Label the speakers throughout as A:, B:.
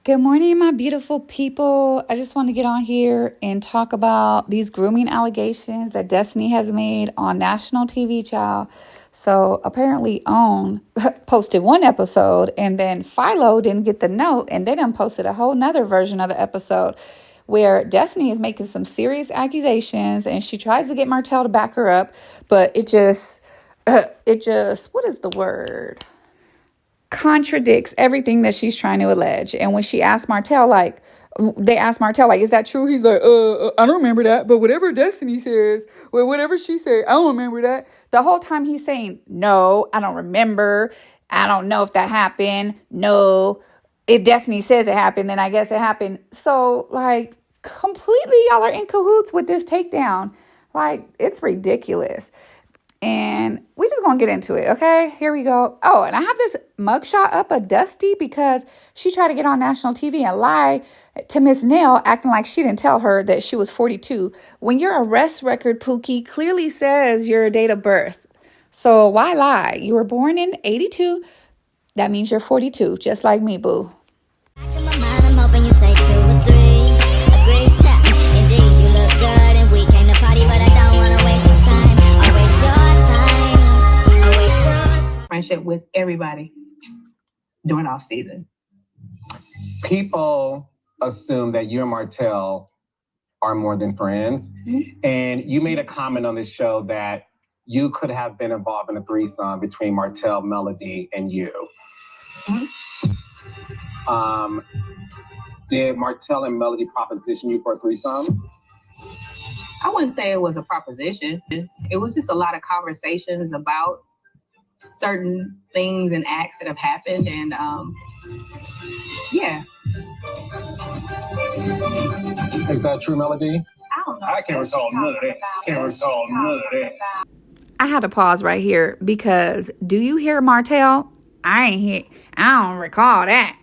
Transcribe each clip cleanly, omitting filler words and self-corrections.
A: Good morning, my beautiful people. I just want to get on here and talk about these grooming allegations that Destiny has made on national TV, child. So apparently OWN posted one episode and then Philo didn't get the note and they done posted a whole nother version of the episode where Destiny is making some serious accusations and she tries to get Martell to back her up, but what is the word? Contradicts everything that she's trying to allege. And when they asked Martell, is that true? He's like, I don't remember that, but whatever Destiny says, well, whatever she said, I don't remember that. The whole time he's saying, no, I don't remember. I don't know if that happened. No, if Destiny says it happened, then I guess it happened. So, completely y'all are in cahoots with this takedown. It's ridiculous. And we just gonna get into it, okay? Here we go. Oh, and I have this mugshot up of Dusty because she tried to get on national TV and lie to Miss Nell, acting like she didn't tell her that she was 42. When your arrest record, Pookie, clearly says your date of birth. So why lie? You were born in 82. That means you're 42, just like me, boo.
B: I'm hoping you say 2 or 3. Agree? Yeah, indeed, you look good and we came to party, but I don't want to waste my time.
C: Friendship with everybody during off season.
D: People assume that you and Martell are more than friends. Mm-hmm. And you made a comment on this show that you could have been involved in a threesome between Martell, Melody, and you. Mm-hmm. Did Martell and Melody proposition you for a threesome?
C: I wouldn't say it was a proposition. It was just a lot of conversations about certain things and acts that have happened, and yeah.
D: Is that true, Melody?
E: I don't know.
D: I can't recall none of that.
A: I had to pause right here because do you hear Martell? I don't recall that.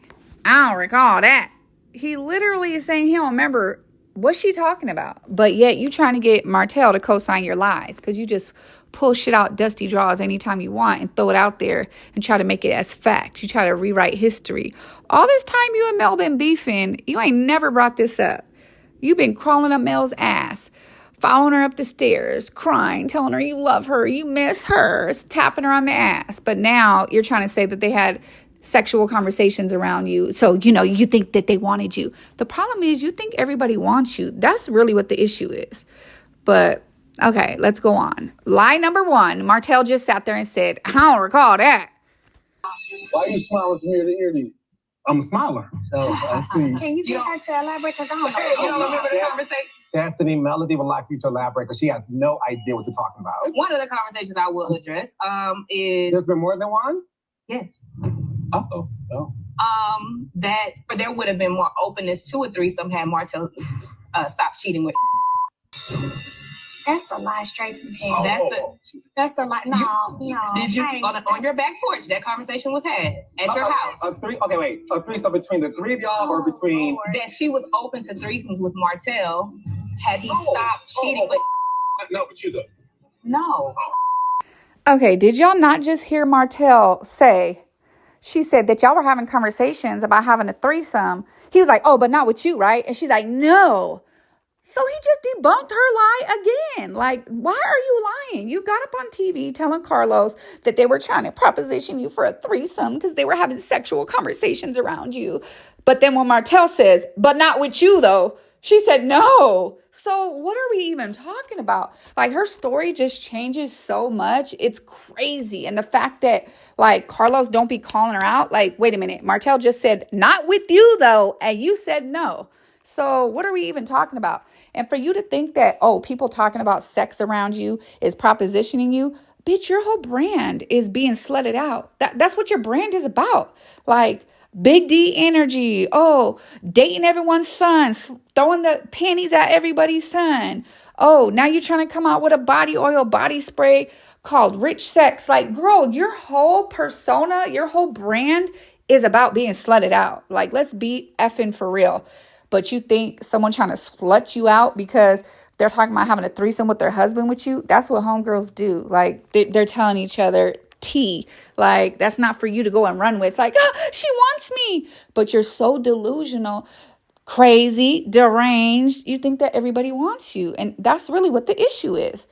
A: He literally is saying he don't remember. What's she talking about? But yet you trying to get Martell to co-sign your lies because you just pull shit out dusty draws anytime you want and throw it out there and try to make it as fact. You try to rewrite history. All this time you and Mel been beefing, you ain't never brought this up. You've been crawling up Mel's ass, following her up the stairs, crying, telling her you love her, you miss her, tapping her on the ass. But now you're trying to say that they had sexual conversations around you. So, you think that they wanted you. The problem is you think everybody wants you. That's really what the issue is. But, okay, let's go on. Lie number 1. Martell just sat there and said, I don't recall that.
D: Why are you smiling from ear to ear to you? I'm a smiler. Oh, I see.
E: Can you get her to elaborate? Because I don't know.
C: You don't remember the conversation?
D: Destiny, Melody would like you to elaborate because she has no idea what you're talking about.
C: One of the conversations I will address is...
D: There's been more than one?
C: Yes.
D: Oh.
C: That there would have been more openness to a threesome had Martell stopped cheating with.
E: That's a lie straight from hell.
C: That's
E: a lie. No.
C: Did you on your back porch? That conversation was had at your house.
D: A threesome between the three of y'all, or between
C: that she was open to threesomes with Martell. Had he stopped cheating with?
D: Not with you though.
C: No.
A: Okay, did y'all not just hear Martell say? She said that y'all were having conversations about having a threesome. He was like, oh, but not with you, right? And she's like, no. So he just debunked her lie again. Why are you lying? You got up on TV telling Carlos that they were trying to proposition you for a threesome because they were having sexual conversations around you. But then when Martell says, but not with you, though, she said no. So what are we even talking about? Her story just changes so much. It's crazy. And the fact that, Carlos don't be calling her out. Wait a minute. Martell just said, not with you, though. And you said no. So what are we even talking about? And for you to think that, people talking about sex around you is propositioning you, bitch, your whole brand is being slutted out. That's what your brand is about. Big D energy. Oh, dating everyone's son, throwing the panties at everybody's son. Oh, now you're trying to come out with a body oil, body spray called Rich Sex. Girl, your whole persona, your whole brand is about being slutted out. Let's be effing for real. But you think someone trying to slut you out because they're talking about having a threesome with their husband with you? That's what homegirls do. They're telling each other, tea. Like, that's not for you to go and run with. Like, oh, she wants me. But you're so delusional, crazy, deranged. You think that everybody wants you. And that's really what the issue is.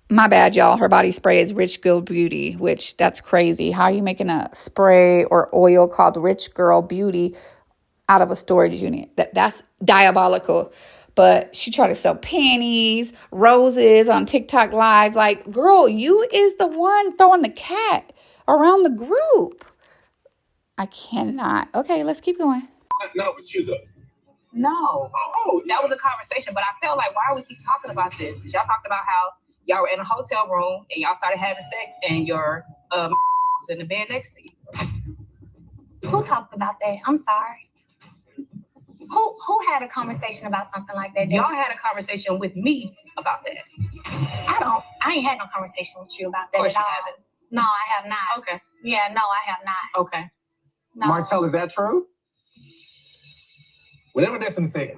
A: My bad, y'all. Her body spray is Rich Girl Beauty, which that's crazy. How are you making a spray or oil called Rich Girl Beauty out of a storage unit? That's diabolical. But she tried to sell panties, roses on TikTok Live. Like, girl, you is the one throwing the cat around the group. I cannot. Okay, let's keep going.
D: Not with you, though.
C: No. Oh, that was a conversation, but I felt like, why do we keep talking about this? Y'all talked about how y'all were in a hotel room and y'all started having sex and your was in the bed next to you.
E: Who talked about that? I'm sorry. Who had a conversation about something like that?
C: Y'all had a conversation with me about that.
E: I ain't had no conversation with you about that
C: Of course
E: at all.
C: you haven't.
E: No, I have not.
C: Okay.
E: Yeah, no, I have not.
C: Okay.
E: No.
D: Martell, is that true?
F: Whatever Destiny said.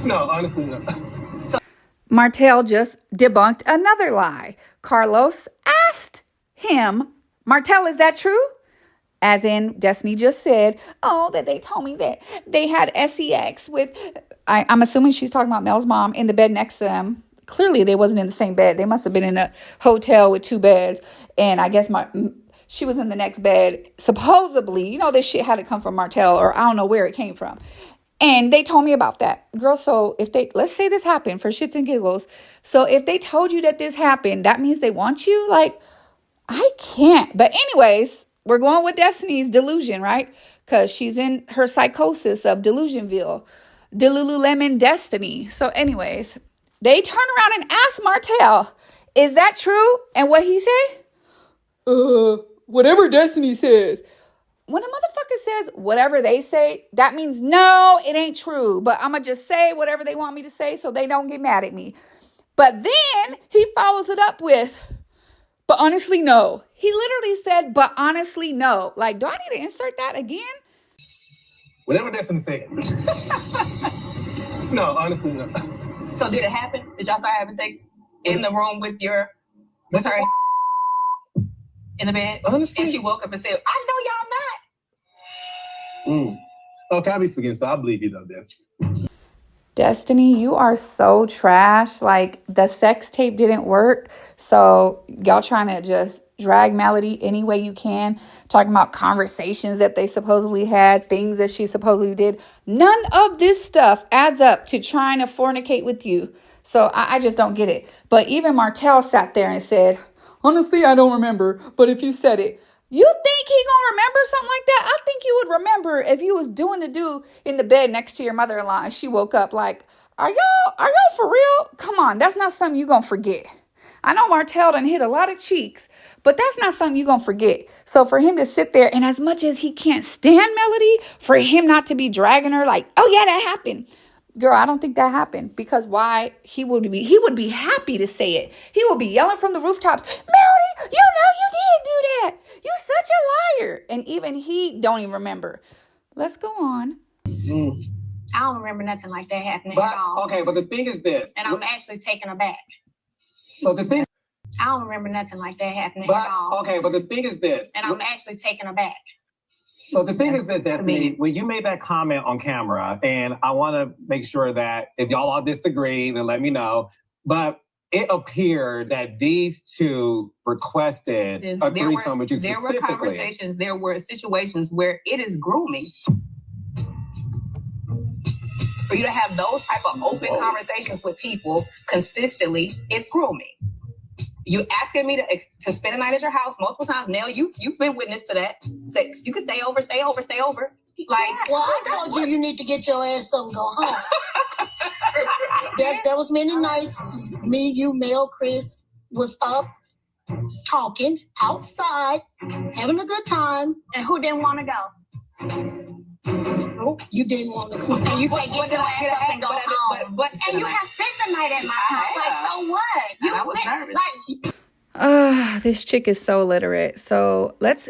F: No, honestly, no.
A: Martell just debunked another lie. Carlos asked him, Martell, is that true? As in, Destiny just said, oh, that they told me that they had sex with, I'm assuming she's talking about Mel's mom, in the bed next to them. Clearly, they wasn't in the same bed. They must have been in a hotel with 2 beds. And I guess she was in the next bed. Supposedly, you know, this shit had to come from Martell, or I don't know where it came from. And they told me about that. Girl, so let's say this happened for shits and giggles. So if they told you that this happened, that means they want you? Like, I can't. But anyways, we're going with Destiny's delusion, right? Because she's in her psychosis of Delusionville. Delululemon Destiny. So anyways, they turn around and ask Martell, is that true? And what he say? Whatever Destiny says. When a motherfucker says whatever they say, that means no, it ain't true. But I'm going to just say whatever they want me to say so they don't get mad at me. But then he follows it up with, but honestly, no. He literally said, but honestly, no. Like, do I need to insert that again?
F: Whatever Destiny said. No, honestly, no.
C: So did it happen? Did y'all start having sex in the room with her in the bed?
F: Honestly?
C: And she woke up and said, I know y'all not.
F: Okay, I'll be forgetting, so I believe you though, Destiny.
A: Destiny, you are so trash. Like, the sex tape didn't work. So y'all trying to just drag Melody any way you can. Talking about conversations that they supposedly had, things that she supposedly did. None of this stuff adds up to trying to fornicate with you. So I just don't get it. But even Martell sat there and said, honestly, I don't remember. But if you said it, you think he gonna remember something like that? I think you would remember if you was doing the do in the bed next to your mother-in-law and she woke up like, are y'all for real? Come on, that's not something you gonna forget. I know Martell done hit a lot of cheeks, but that's not something you gonna forget. So for him to sit there, and as much as he can't stand Melody, for him not to be dragging her like, oh yeah, that happened. Girl, I don't think that happened, because why? He would be happy to say it. He would be yelling from the rooftops, Melody, you know you did do that. You such a liar. And even he don't even remember. Let's go on.
E: I don't remember nothing like that happening
D: But,
E: at all.
D: okay, but the thing is this.
E: And I'm actually taken aback.
D: So the thing.
E: I don't remember nothing like that happening
D: But,
E: at all.
D: okay, but the thing is this.
E: And I'm actually taken aback.
D: So the thing is this, Destiny, when you made that comment on camera, and I want to make sure that if y'all all disagree, then let me know. But it appeared that these two requested a threesome with you
C: There
D: specifically.
C: were conversations, there were situations where it is grooming. For you to have those type of open conversations with people consistently, it's grooming. You asking me to spend a night at your house multiple times. Now you've been witness to that. Sex. You can stay over. Like,
G: well, I told you need to get your ass up and go home. There was many nights, me, you, Mel, Chris was up talking outside, having a good time.
E: And who didn't want to go?
G: You didn't want to go.
E: And you say get your ass up and go home. And you have spent the night at my house. Like, so what?
C: I was nervous.
A: This chick is so illiterate. So let's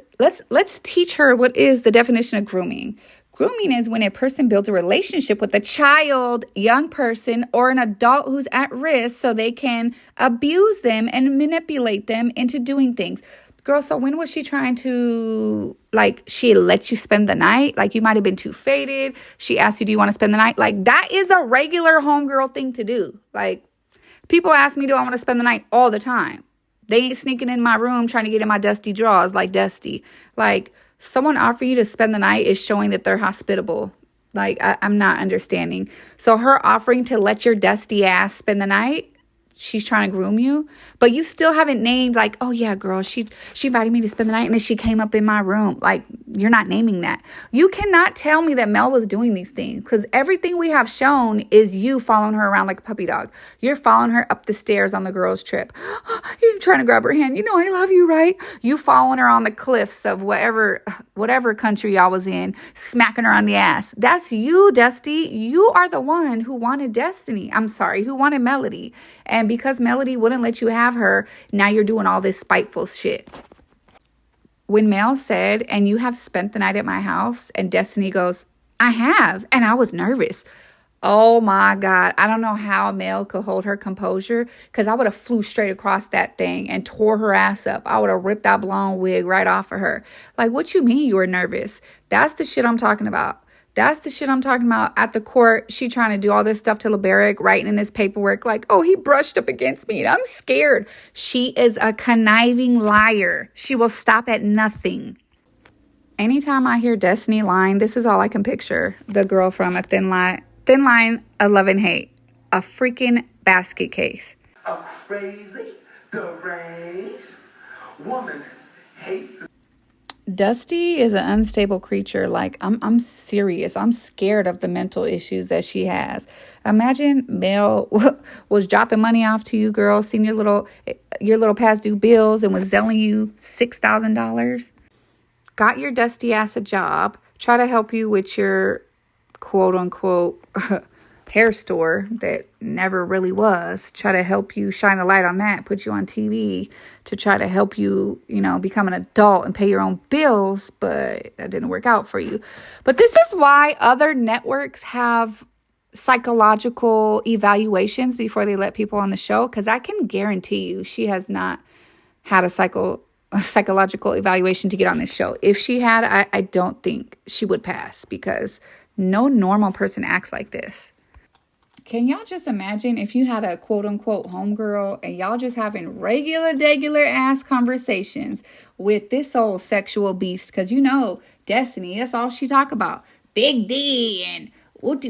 A: teach her what is the definition of grooming. Grooming is when a person builds a relationship with a child, young person, or an adult who's at risk so they can abuse them and manipulate them into doing things. Girl, so when was she trying to, like, she let you spend the night? Like, you might have been too faded. She asked you, do you want to spend the night? Like, that is a regular homegirl thing to do. Like, people ask me, do I want to spend the night all the time? They ain't sneaking in my room trying to get in my dusty drawers like Dusty. Like, someone offer you to spend the night is showing that they're hospitable. Like, I'm not understanding. So her offering to let your dusty ass spend the night, she's trying to groom you, but you still haven't named, like, oh yeah, girl, she invited me to spend the night and then she came up in my room. Like, you're not naming that. You cannot tell me that Mel was doing these things, because everything we have shown is you following her around like a puppy dog. You're following her up the stairs on the girls' trip. You're trying to grab her hand. You know I love you, right? You following her on the cliffs of whatever country y'all was in, smacking her on the ass. That's you, Dusty. You are the one who wanted Destiny. I'm sorry, who wanted Melody. And because Melody wouldn't let you have her, now you're doing all this spiteful shit. When Mel said, and you have spent the night at my house, and Destiny goes, I have, and I was nervous. Oh my God. I don't know how Mel could hold her composure, because I would have flew straight across that thing and tore her ass up. I would have ripped that blonde wig right off of her. Like, what you mean you were nervous? That's the shit I'm talking about. That's the shit I'm talking about. At the court, she trying to do all this stuff to LeBaric, writing in this paperwork like, oh, he brushed up against me and I'm scared. She is a conniving liar. She will stop at nothing. Anytime I hear Destiny lying, this is all I can picture. The girl from a Thin Line of Love and Hate. A freaking basket case.
H: A crazy, deranged woman hates to...
A: Dusty is an unstable creature. Like, I'm serious. I'm scared of the mental issues that she has. Imagine Mel was dropping money off to you, girl, seeing your little past due bills and was selling you $6,000. Got your dusty ass a job. Try to help you with your quote unquote hair store that never really was. Try to help you shine the light on that, put you on TV to try to help you, become an adult and pay your own bills, but that didn't work out for you. But this is why other networks have psychological evaluations before they let people on the show, because I can guarantee you she has not had a psychological evaluation to get on this show. If she had, I don't think she would pass, because no normal person acts like this. Can y'all just imagine if you had a quote-unquote homegirl and y'all just having regular ass conversations with this old sexual beast? Because Destiny, that's all she talk about. Big D and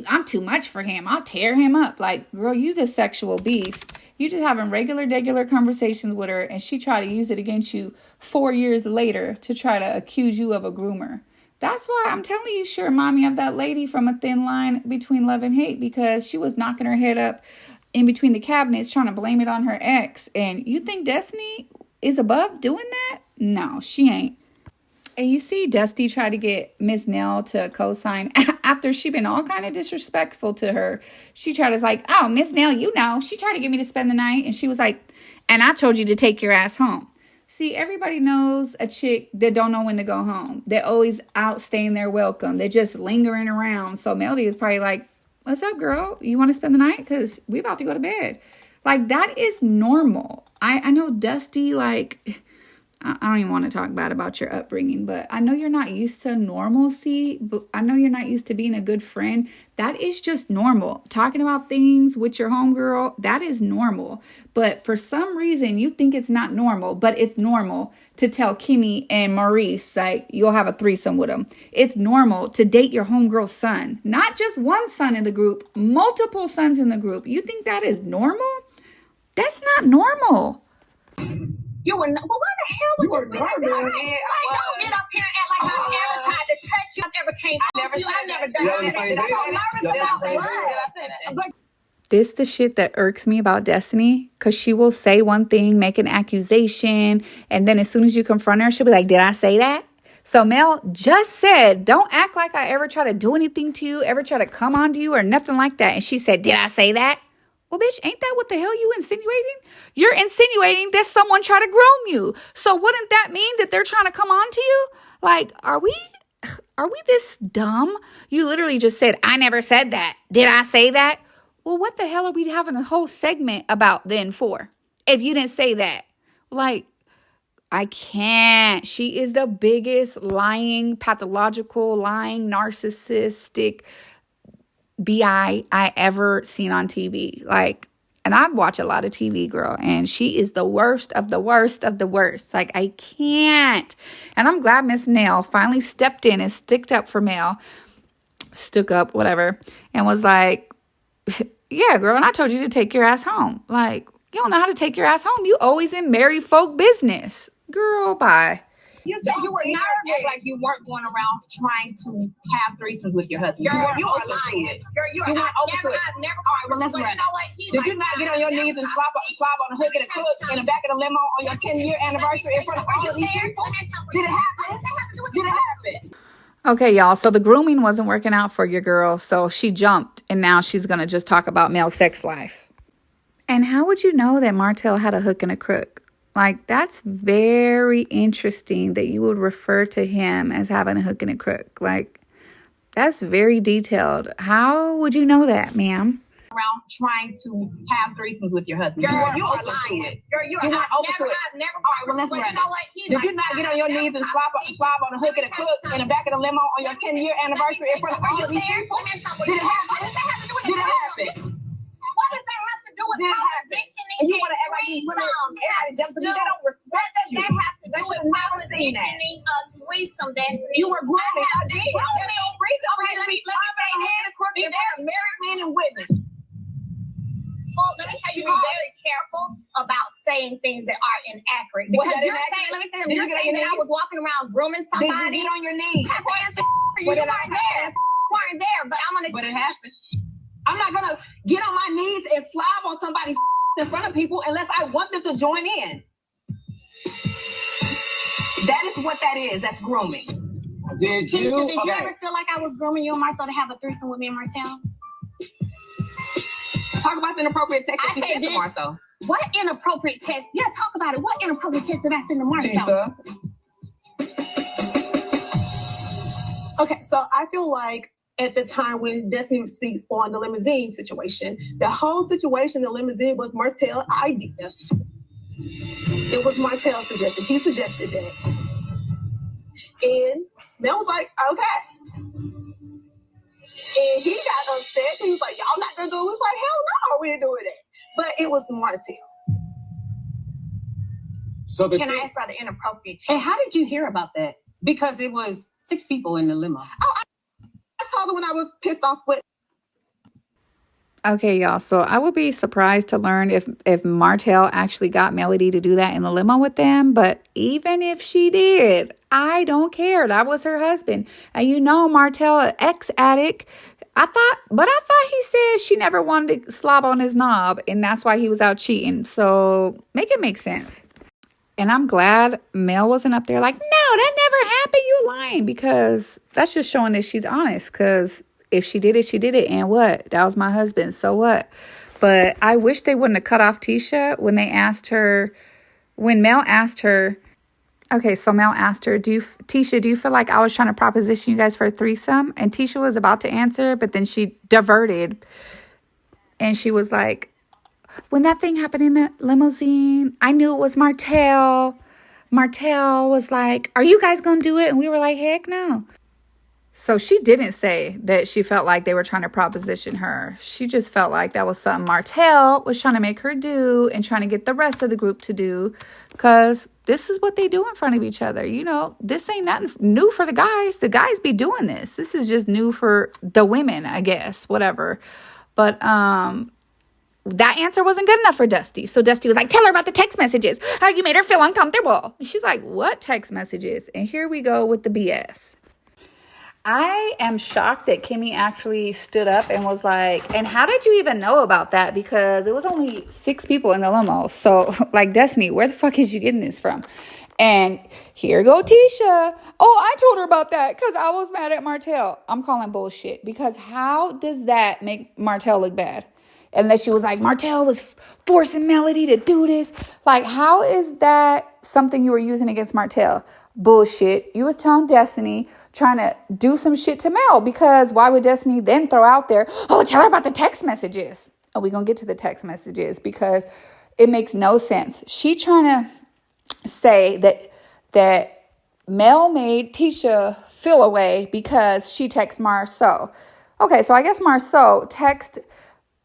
A: I'm too much for him. I'll tear him up. Like, girl, you the sexual beast. You just having regular conversations with her, and she try to use it against you 4 years later to try to accuse you of a groomer. That's why I'm telling you, she remind me of that lady from A Thin Line Between Love and Hate, because she was knocking her head up in between the cabinets trying to blame it on her ex. And you think Destiny is above doing that? No, she ain't. And you see Dusty try to get Miss Nell to co-sign after she been all kind of disrespectful to her. She tried to like, oh, Miss Nell, she tried to get me to spend the night. And she was like, and I told you to take your ass home. See, everybody knows a chick that don't know when to go home. They're always out staying their welcome. They're just lingering around. So Melody is probably like, what's up, girl? You want to spend the night? Because we about to go to bed. Like, that is normal. I know Dusty, like, I don't even want to talk bad about your upbringing, but I know you're not used to normalcy, but I know you're not used to being a good friend. That is just normal. Talking about things with your homegirl, that is normal. But for some reason, you think it's not normal, but it's normal to tell Kimmy and Maurice, like, you'll have a threesome with them. It's normal to date your homegirl's son. Not just one son in the group, multiple sons in the group. You think that is normal? That's not normal.
E: You were, well, why the hell was you nervous? Don't get up here and act like I ever tried to touch you. I never came close to you. I never done that. I'm nervous about what?
A: This the shit that irks me about Destiny, because she will say one thing, make an accusation, and then as soon as you confront her, she'll be like, did I say that? So Mel just said, don't act like I ever try to do anything to you, ever try to come on to you or nothing like that. And she said, did I say that? Well, bitch, ain't that what the hell you insinuating? You're insinuating that someone tried to groom you. So wouldn't that mean that they're trying to come on to you? Like, are we are we this dumb? You literally just said, I never said that. Did I say that? Well, what the hell are we having a whole segment about then for? If you didn't say that. Like, I can't. She is the biggest lying, pathological, lying, narcissistic BI I ever seen on TV. Like, and I watch a lot of TV, girl, and she is the worst of the worst of the worst. Like, I can't. And I'm glad Miss Nail finally stepped in and sticked up for Mel. Stuck up, whatever. And was like, yeah, girl, and I told you to take your ass home. Like, you don't know how to take your ass home. You always in married folk business. Girl, bye.
C: You said you were nervous, like you weren't going around trying to have threesomes with your husband.
E: Girl, you are lying. Girl, you are
C: weren't open to it.
E: I've never.
C: All right, well, let's run it. Did you not get on your knees and slap on a hook and a crook in the back of the limo on your 10-year anniversary in front of all these people? Did it happen? Did it happen?
A: Okay, y'all. So the grooming wasn't working out for your girl. So she jumped, and now she's going to just talk about male sex life. And how would you know that Martell had a hook and a crook? Like, that's very interesting that you would refer to him as having a hook and a crook. Like, that's very detailed. How would you know that, ma'am?
C: Around trying to have threesomes with your husband.
E: Girl, you are lying. Girl, you
C: weren't open to it.
E: I've never.
C: All right, well, let's run it. Did you not get on your knees and slap on a hook and a crook in the back of the limo on your 10-year anniversary in front of all these people? Did it happen? Did it happen?
E: What does that have to do with propositioning?
C: And you want to act like these women, everybody just because they don't respect you.
E: What does that have to do
C: They
E: with
C: should have never seen that.
E: propositioning a threesome, Destiny?
C: You were grooming. I did. There's no reason for you to be
E: let me say this.
C: Be very married men and women.
E: Well, let me tell you, be very careful about saying things that are inaccurate. Because you're saying, let me say, you're saying that I was walking around grooming somebody.
C: Did you get on your knees?
E: You weren't there. Weren't there, but I'm gonna.
C: But it happened. I'm not gonna get on my knees and slob on somebody's in front of people unless I want them to join in. That is what that is. That's grooming.
E: Did you ever feel like I was grooming you and Marcel to have a threesome with me and Martell?
C: Talk about the inappropriate text that you sent to Marcel.
E: What inappropriate text? Yeah, talk about it. What inappropriate text did I send to Marcel?
I: Okay, so I feel like at the time when Destiny speaks on the limousine situation, the whole situation, the limousine was Martell's idea. It was Martell's suggestion. He suggested that. And Mel was like, okay. And he got upset. He was like, y'all not gonna do it. We was like, hell no, we ain't doing that. But it was Martell.
D: So
E: Can I ask about the inappropriate text?
C: And how did you hear about that? Because it was 6 people in the limo.
I: Oh, I told her when I was pissed off with.
A: Okay, y'all. So I would be surprised to learn if Martell actually got Melody to do that in the limo with them. But even if she did, I don't care. That was her husband. And you know, Martell, an ex-addict. I thought he said she never wanted to slob on his knob, and that's why he was out cheating. So make it make sense. And I'm glad Mel wasn't up there like, no, that never happened. You lying, because that's just showing that she's honest. Because if she did it, she did it. And what? That was my husband. So what? But I wish they wouldn't have cut off Tisha when Mel asked her. Okay, so Mel asked her, Tisha, do you feel like I was trying to proposition you guys for a threesome? And Tisha was about to answer, but then she diverted. And she was like, when that thing happened in the limousine, I knew it was Martell. Martell was like, are you guys going to do it? And we were like, heck no. So she didn't say that she felt like they were trying to proposition her. She just felt like that was something Martell was trying to make her do and trying to get the rest of the group to do, because this is what they do in front of each other. You know, this ain't nothing new for the guys. The guys be doing this. This is just new for the women, I guess, whatever. But that answer wasn't good enough for Dusty. So Dusty was like, tell her about the text messages. How you made her feel uncomfortable. And she's like, what text messages? And here we go with the BS. I am shocked that Kimmy actually stood up and was like, and how did you even know about that? Because it was only 6 people in the limo. So, like, Destiny, where the fuck is you getting this from? And here go Tisha. Oh, I told her about that because I was mad at Martell. I'm calling bullshit, because how does that make Martell look bad? Unless she was like, Martell was forcing Melody to do this. Like, how is that something you were using against Martell? Bullshit. You was telling Destiny, trying to do some shit to Mel, because why would Destiny then throw out there, oh, tell her about the text messages? Oh, we're going to get to the text messages because it makes no sense. She trying to say that Mel made Tisha feel away because she texted Marceau. Okay, so I guess Marceau text.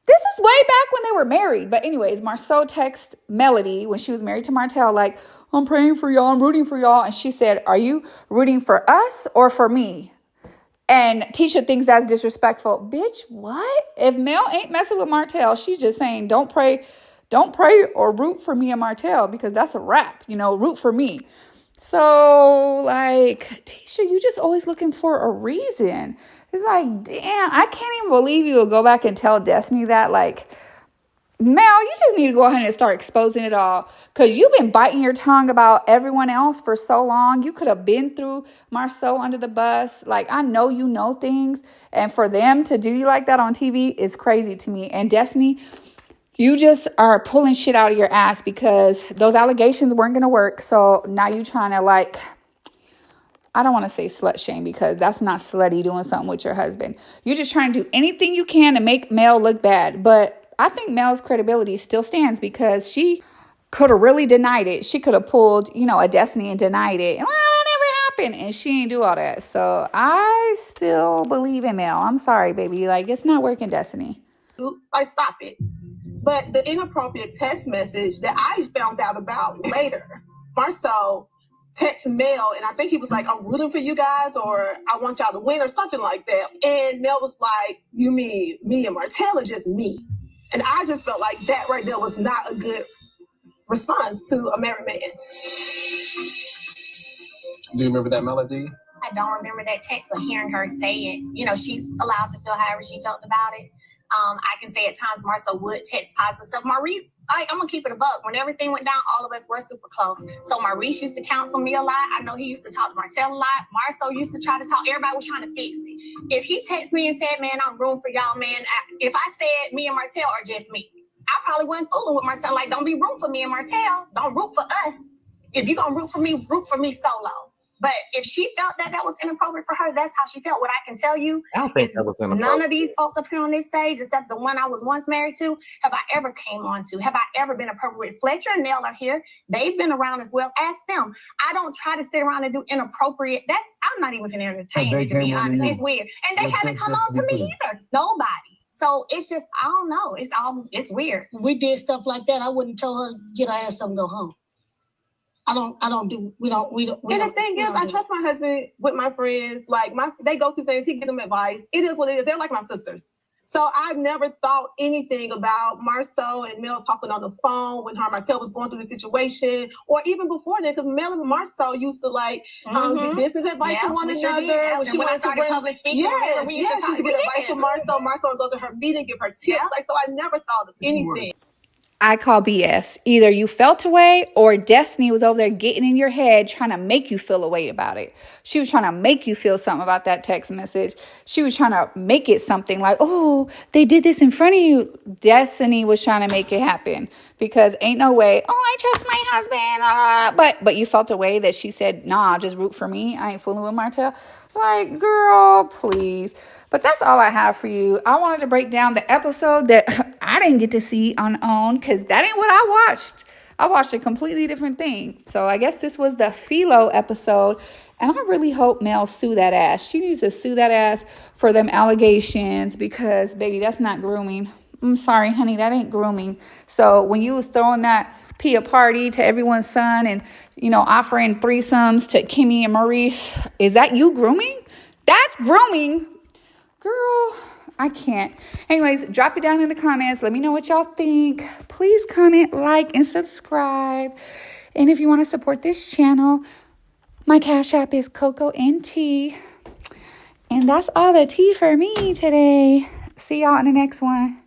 A: This is way back when they were married. But anyways, Marceau texted Melody when she was married to Martell, like, I'm praying for y'all, I'm rooting for y'all. And she said, are you rooting for us or for me? And Tisha thinks that's disrespectful. Bitch, what? If Mel ain't messing with Martell, she's just saying, don't pray or root for me and Martell, because that's a wrap, root for me. So, like, Tisha, you just always looking for a reason. It's like, damn, I can't even believe you will go back and tell Destiny that. Like, Mel, you just need to go ahead and start exposing it all, because you've been biting your tongue about everyone else for so long. You could have been through Marceau under the bus. Like, I know you know things, and for them to do you like that on TV is crazy to me. And Destiny, you just are pulling shit out of your ass because those allegations weren't going to work. So now you trying to, like, I don't want to say slut shame, because that's not slutty doing something with your husband. You're just trying to do anything you can to make Mel look bad. But I think Mel's credibility still stands, because she could have really denied it. She could have pulled, a Destiny and denied it. Well, that never happened. And she ain't do all that. So I still believe in Mel. I'm sorry, baby. Like, it's not working, Destiny.
I: Like, stop it. But the inappropriate text message that I found out about later, Marceau texted Mel, and I think he was like, I'm rooting for you guys, or I want y'all to win, or something like that. And Mel was like, you mean me and Martell, or just me? And I just felt like that right there was not a good response to a married man.
D: Do you remember that, Melody?
E: I don't remember that text, but hearing her say it, she's allowed to feel however she felt about it. I can say at times Marceau would text positive stuff. Maurice, I'm going to keep it a buck. When everything went down, all of us were super close. So Maurice used to counsel me a lot. I know he used to talk to Martell a lot. Marceau used to try to talk. Everybody was trying to fix it. If he texted me and said, man, I'm rooting for y'all, man. If I said me and Martell are just me, I probably wasn't fooling with Martell. Like, don't be rooting for me and Martell. Don't root for us. If you're going to root for me solo. But if she felt that was inappropriate for her, that's how she felt. What I can tell you,
J: I don't think that was inappropriate.
E: None of these folks up here on this stage, except the one I was once married to, have I ever came on to. Have I ever been appropriate? Fletcher and Nell are here. They've been around as well. Ask them. I don't try to sit around and do inappropriate. I'm not even going to entertain it, to be honest. It's weird. And they haven't come on to me either. Nobody. So it's just, I don't know. It's weird.
G: We did stuff like that. I wouldn't tell her, get her ass up and go home. We don't.
I: And the thing is, I trust my husband with my friends. Like, they go through things. He gives them advice. It is what it is. They're like my sisters. So I've never thought anything about Marceau and Mel talking on the phone when her and Martell was going through the situation, or even before then, because Mel and Marceau used to get business advice from one another.
E: When I started public speaking,
I: she used to get advice from Marceau. Marceau would go to her meeting, give her tips. So I never thought of anything.
A: I call BS. Either you felt away, or Destiny was over there getting in your head trying to make you feel a way about it. She was trying to make you feel something about that text message. She was trying to make it something like, oh, they did this in front of you. Destiny was trying to make it happen, because ain't no way, oh, I trust my husband. But you felt a way that she said, nah, just root for me. I ain't fooling with Martell. Like, girl, please. But that's all I have for you. I wanted to break down the episode that I didn't get to see on OWN, because that ain't what I watched. I watched a completely different thing. So I guess this was the Philo episode. And I really hope Mel sue that ass. She needs to sue that ass for them allegations, because, baby, that's not grooming. I'm sorry, honey, that ain't grooming. So when you was throwing that Pia party to everyone's son and, offering threesomes to Kimmy and Maurice, is that you grooming? That's grooming. Girl, I can't. Anyways, drop it down in the comments. Let me know what y'all think. Please comment, like, and subscribe. And if you want to support this channel, my Cash App is CocoNT. And that's all the tea for me today. See y'all in the next one.